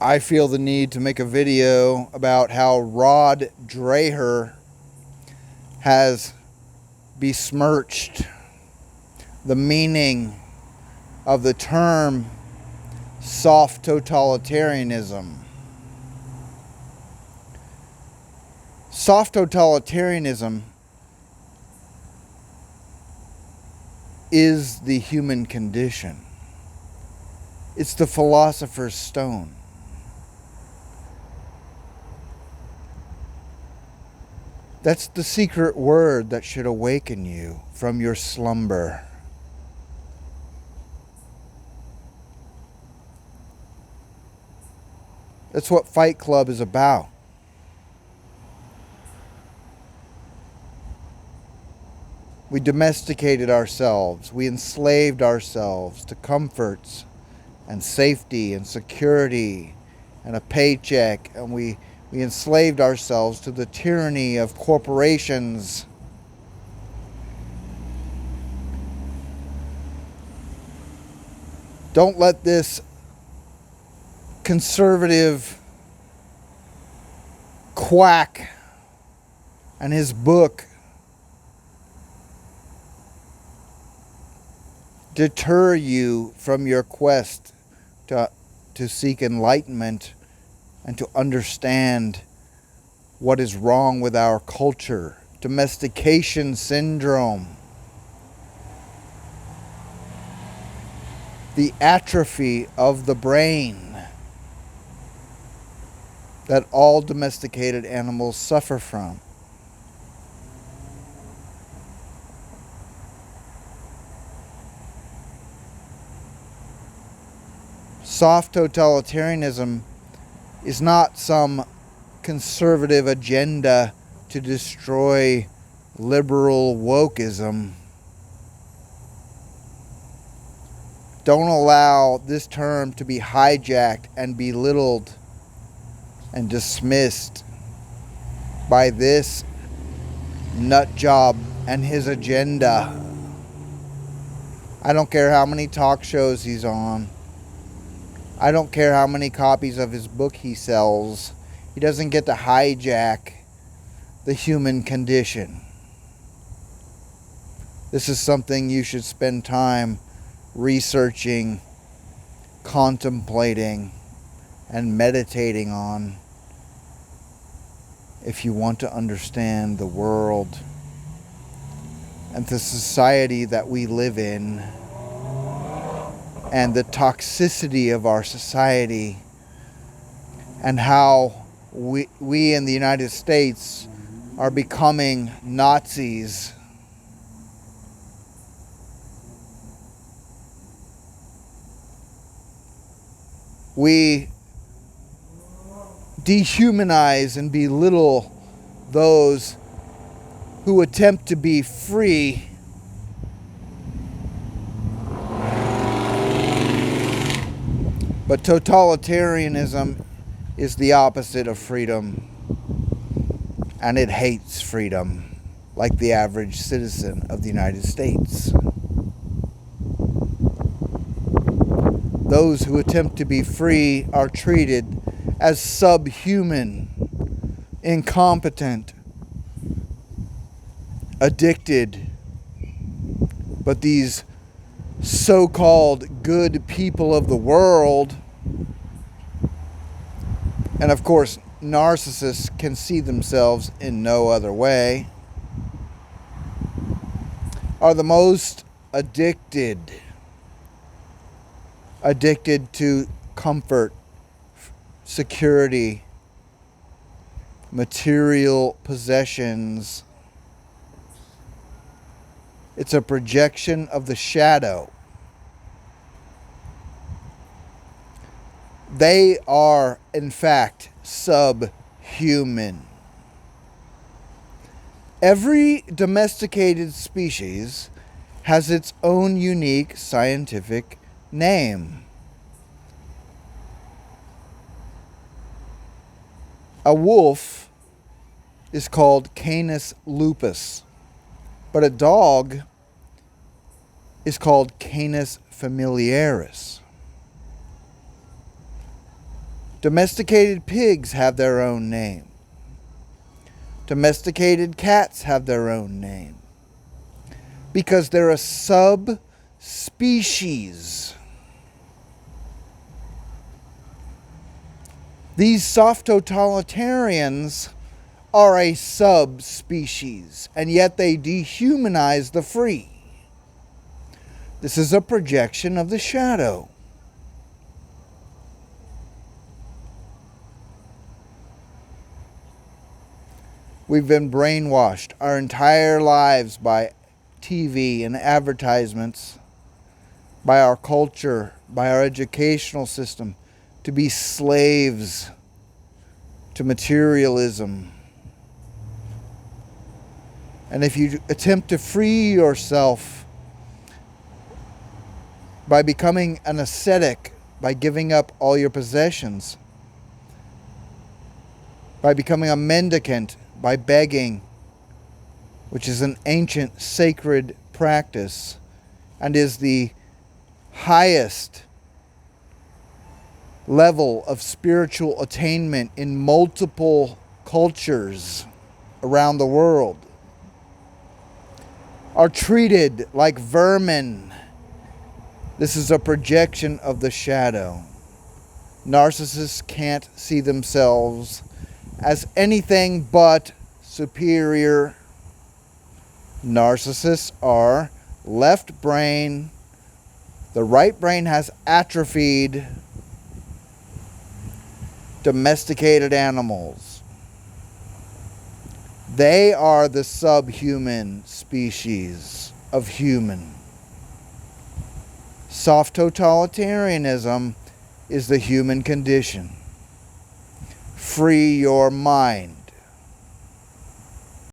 I feel the need to make a video about how Dreher has besmirched the meaning of the term soft-totalitarianism. Soft-totalitarianism is the human condition. It's the philosopher's stone. That's the secret word that should awaken you from your slumber. That's what Fight Club is about. We domesticated ourselves. We enslaved ourselves to comforts and safety and security and a paycheck. And we enslaved ourselves to the tyranny of corporations. Don't let this conservative quack and his book deter you from your quest to seek enlightenment and to understand what is wrong with our culture. Domestication syndrome. The atrophy of the brain that all domesticated animals suffer from. Soft totalitarianism is not some conservative agenda to destroy liberal wokeism. Don't allow this term to be hijacked and belittled and dismissed by this nut job and his agenda. I don't care how many talk shows he's on. I don't care how many copies of his book he sells. He doesn't get to hijack the human condition. This is something you should spend time researching, contemplating, and meditating on if you want to understand the world and the society that we live in, and the toxicity of our society, and how we in the United States are becoming Nazis. We dehumanize and belittle those who attempt to be free. But totalitarianism is the opposite of freedom, and it hates freedom, like the average citizen of the United States. Those who attempt to be free are treated as subhuman, incompetent, addicted. But these so-called good people of the world, and of course narcissists can see themselves in no other way, are the most addicted to comfort, security, material possessions. It's a projection of the shadow. They are, in fact, subhuman. Every domesticated species has its own unique scientific name. A wolf is called Canis lupus, but a dog is called Canis familiaris. Domesticated pigs have their own name. Domesticated cats have their own name. Because they're a subspecies. These soft-totalitarians are a subspecies, and yet they dehumanize the free. This is a projection of the shadow. We've been brainwashed our entire lives by TV and advertisements, by our culture, by our educational system, to be slaves to materialism. And if you attempt to free yourself by becoming an ascetic, by giving up all your possessions, by becoming a mendicant, by begging, which is an ancient sacred practice and is the highest level of spiritual attainment in multiple cultures around the world, are treated like vermin. This is a projection of the shadow. Narcissists can't see themselves as anything but superior. Narcissists are left brain. The right brain has atrophied. Domesticated animals. They are the subhuman species of human. Soft-totalitarianism is the human condition. Free your mind.